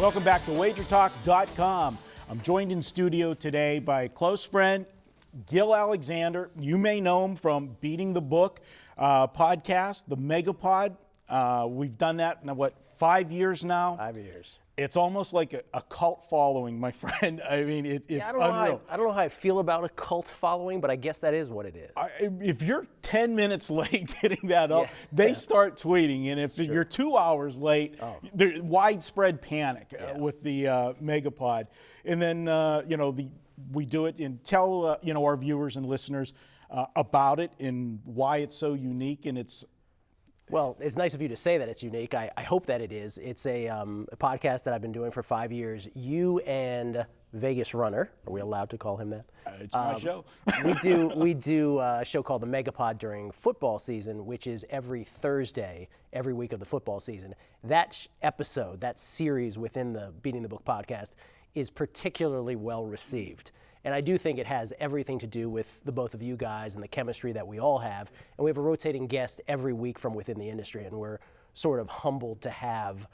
Welcome back to WagerTalk.com. I'm joined in studio today by close friend Gil Alexander. You may know him from Beating the Book podcast, the Megapod. We've done that in, 5 years now? 5 years. It's almost like a cult following, my friend. I mean, it's unreal. I don't know how I feel about a cult following, but I guess that is what it is. If you're 10 minutes late getting that up, they start tweeting. And if you're 2 hours late, there's widespread panic with the Megapod. And then, we do it and tell, our viewers and listeners about it and why it's so unique. And Well, it's nice of you to say that it's unique. I hope that it is. It's a podcast that I've been doing for 5 years. You and Vegas Runner, are we allowed to call him that? It's my show. we do a show called the Megapod during football season, which is every Thursday, every week of the football season. That episode, that series within the Beating the Book podcast is particularly well received. And I do think it has everything to do with the both of you guys and the chemistry that we all have. And we have a rotating guest every week from within the industry, and we're sort of humbled to have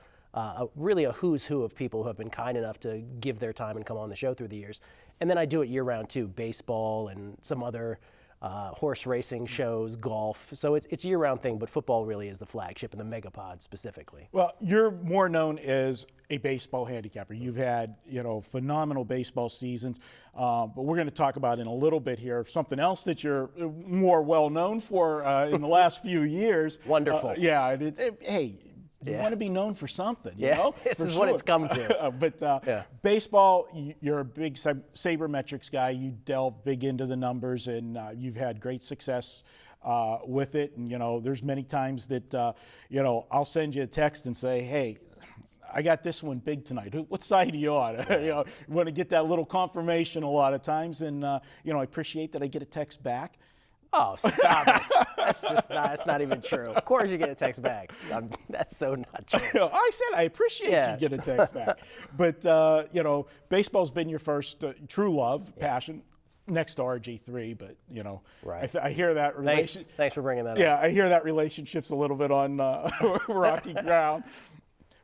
really a who's who of people who have been kind enough to give their time and come on the show through the years. And then I do it year round too, baseball and some other horse racing shows, golf. So it's a year-round thing, but football really is the flagship, and the Megapod specifically. Well, you're more known as a baseball handicapper. You've had, phenomenal baseball seasons, but we're going to talk about in a little bit here something else that you're more well known for in the last few years. Wonderful. Hey. You want to be known for something, you know? This is what it's come to. But baseball, you're a big sabermetrics guy. You delve big into the numbers, and you've had great success with it. And, there's many times that, I'll send you a text and say, hey, I got this one big tonight. What side are you on? You want to get that little confirmation a lot of times. And, I appreciate that I get a text back. Oh, stop it. That's not even true. Of course you get a text back. That's so not true. I said I appreciate you get a text back. But, baseball's been your first true love, passion, next to RG3. But, right. I hear that. Thanks for bringing that up. Yeah, I hear that relationship's a little bit on rocky ground.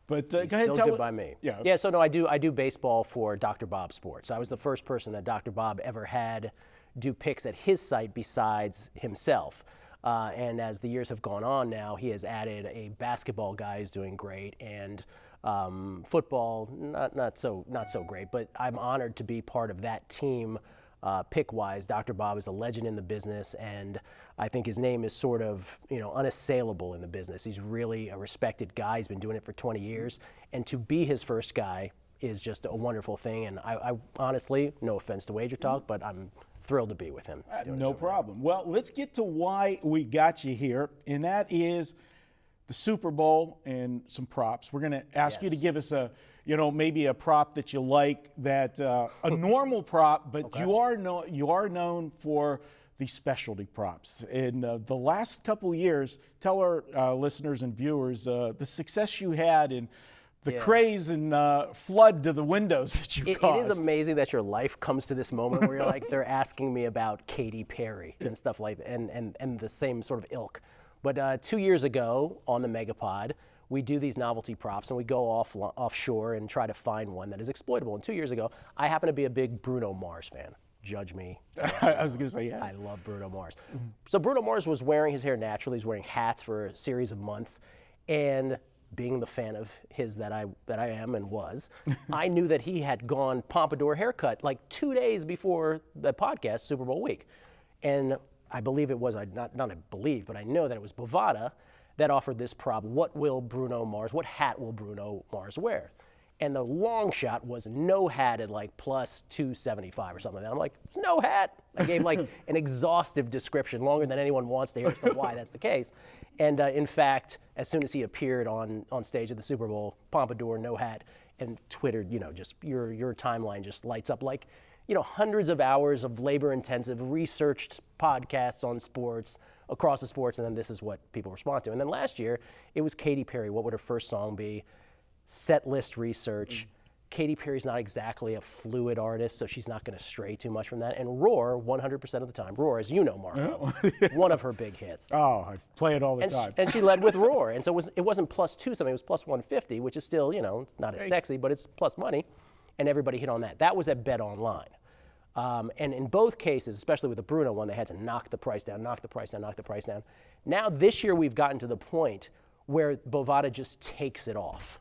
But go ahead, still tell good it. by me. Yeah. So no, I do baseball for Dr. Bob Sports. I was the first person that Dr. Bob ever had do picks at his site besides himself. And as the years have gone on now, he has added a basketball guy who's doing great, and football not so great. But I'm honored to be part of that team. Pick-wise, Dr. Bob is a legend in the business, and I think his name is sort of unassailable in the business. He's really a respected guy. He's been doing it for 20 years, and to be his first guy is just a wonderful thing. And I honestly, no offense to Wager Talk, but I'm thrilled to be with him. No problem. Well, let's get to why we got you here, and that is the Super Bowl and some props. We're going to ask you to give us maybe a prop that you like, that a normal prop, but you are known for the specialty props. In the last couple years, tell our listeners and viewers the success you had in the craze and flood to the windows that you caused. It is amazing that your life comes to this moment where you're like, they're asking me about Katy Perry and stuff like that, and the same sort of ilk. But 2 years ago on the Megapod, we do these novelty props, and we go offshore and try to find one that is exploitable. And 2 years ago, I happen to be a big Bruno Mars fan. Judge me. I was going to say, yeah. I love Bruno Mars. Mm-hmm. So Bruno Mars was wearing his hair naturally. He's wearing hats for a series of months. And being the fan of his that I am and was, I knew that he had gone pompadour haircut like 2 days before the podcast, Super Bowl week. And I believe it was, not I believe, but I know that it was Bovada that offered this prop. What hat will Bruno Mars wear? And the long shot was no hat at like plus 275 or something like that. I'm like, it's no hat. I gave like an exhaustive description, longer than anyone wants to hear as to why that's the case. And in fact, as soon as he appeared on stage at the Super Bowl, pompadour, no hat, and Twitter, just your timeline just lights up like, hundreds of hours of labor-intensive, researched podcasts on sports, across the sports, and then this is what people respond to. And then last year, it was Katy Perry. What would her first song be? Set list research, Katy Perry's not exactly a fluid artist, so she's not going to stray too much from that. And Roar, 100% of the time, Roar, as you know, Marco, one of her big hits. Oh, I play it all the time. And she led with Roar. And so it wasn't +2 something, it was +150, which is still, not as sexy, but it's plus money. And everybody hit on that. That was at Bet Online. And in both cases, especially with the Bruno one, they had to knock the price down, knock the price down, knock the price down. Now this year we've gotten to the point where Bovada just takes it off.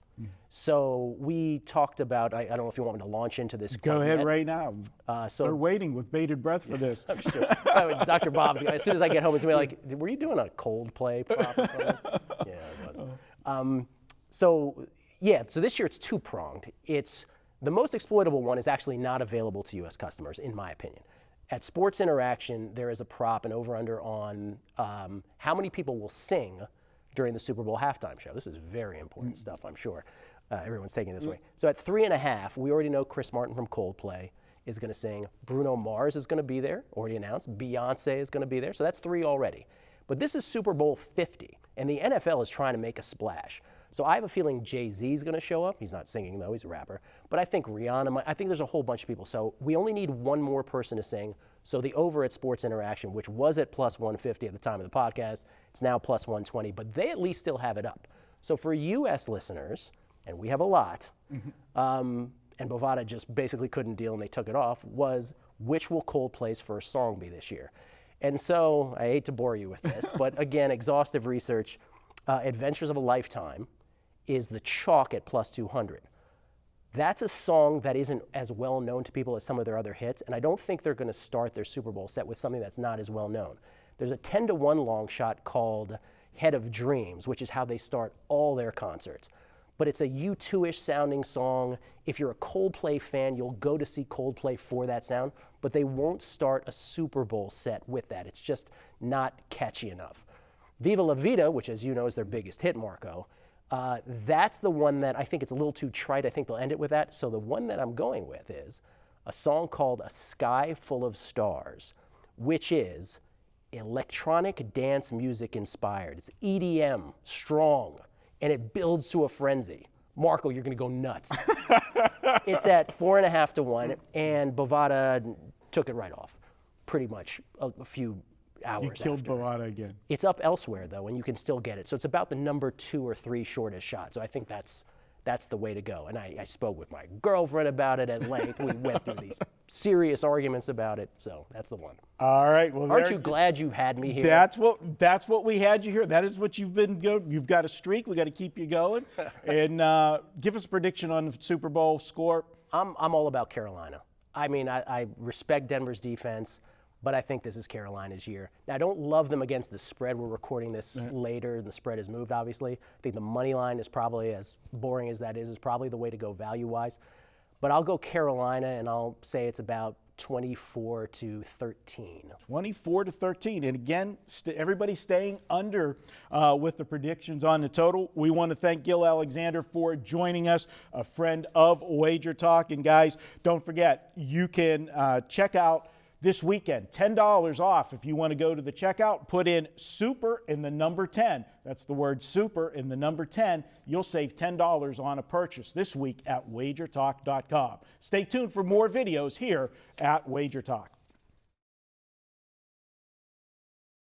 So we talked about, I don't know if you want me to launch into this. Go ahead right now. So they're waiting with bated breath for this. I'm sure. Dr. Bob's, as soon as I get home, it's going to be like, were you doing a Coldplay prop or something? Yeah, it was. So this year it's two-pronged. It's the most exploitable one is actually not available to U.S. customers, in my opinion. At Sports Interaction, there is a prop, an over-under on how many people will sing during the Super Bowl halftime show. This is very important stuff, I'm sure. Everyone's taking it this way. So at 3.5, we already know Chris Martin from Coldplay is going to sing. Bruno Mars is going to be there, already announced. Beyonce is going to be there. So that's 3 already. But this is Super Bowl 50, and the NFL is trying to make a splash. So I have a feeling Jay-Z is going to show up. He's not singing, though. He's a rapper. But I think Rihanna, I think there's a whole bunch of people. So we only need one more person to sing. So the over at Sports Interaction, which was at +150 at the time of the podcast, it's now +120, but they at least still have it up. So for U.S. listeners, and we have a lot, and Bovada just basically couldn't deal and they took it off, was which will Coldplay's first song be this year? And so I hate to bore you with this, but again, exhaustive research, Adventures of a Lifetime is the chalk at +200. That's a song that isn't as well known to people as some of their other hits, and I don't think they're going to start their Super Bowl set with something that's not as well known. There's a 10-to-1 long shot called Head of Dreams, which is how they start all their concerts. But it's a U2-ish sounding song. If you're a Coldplay fan, you'll go to see Coldplay for that sound, but they won't start a Super Bowl set with that. It's just not catchy enough. Viva La Vida, which as you know is their biggest hit, Marco, that's the one that I think it's a little too trite. I think they'll end it with that. So the one that I'm going with is a song called A Sky Full of Stars, which is electronic dance music inspired. It's EDM, strong, and it builds to a frenzy. Marco, you're going to go nuts. It's at 4.5 to 1, and Bovada took it right off, pretty much a few hours You killed after. Bovada again. It's up elsewhere, though, and you can still get it. So it's about the number 2 or 3 shortest shot. So I think that's the way to go. And I spoke with my girlfriend about it at length. We went through these serious arguments about it. So that's the one. All right. Well, Aren't you glad you had me here? That's what we had you here. That is what you've been going. You've got a streak. We got to keep you going. And give us a prediction on the Super Bowl score. I'm all about Carolina. I mean, I respect Denver's defense, but I think this is Carolina's year. Now, I don't love them against the spread. We're recording this later, and the spread has moved, obviously. I think the money line is probably, as boring as that is probably the way to go value-wise. But I'll go Carolina, and I'll say it's about 24-13. 24-13. And again, everybody staying under with the predictions on the total. We want to thank Gil Alexander for joining us, a friend of Wager Talk. And guys, don't forget, you can check out this weekend, $10 off. If you want to go to the checkout, put in SUPER in the number 10. That's the word SUPER in the number 10. You'll save $10 on a purchase this week at wagertalk.com. Stay tuned for more videos here at Wager Talk.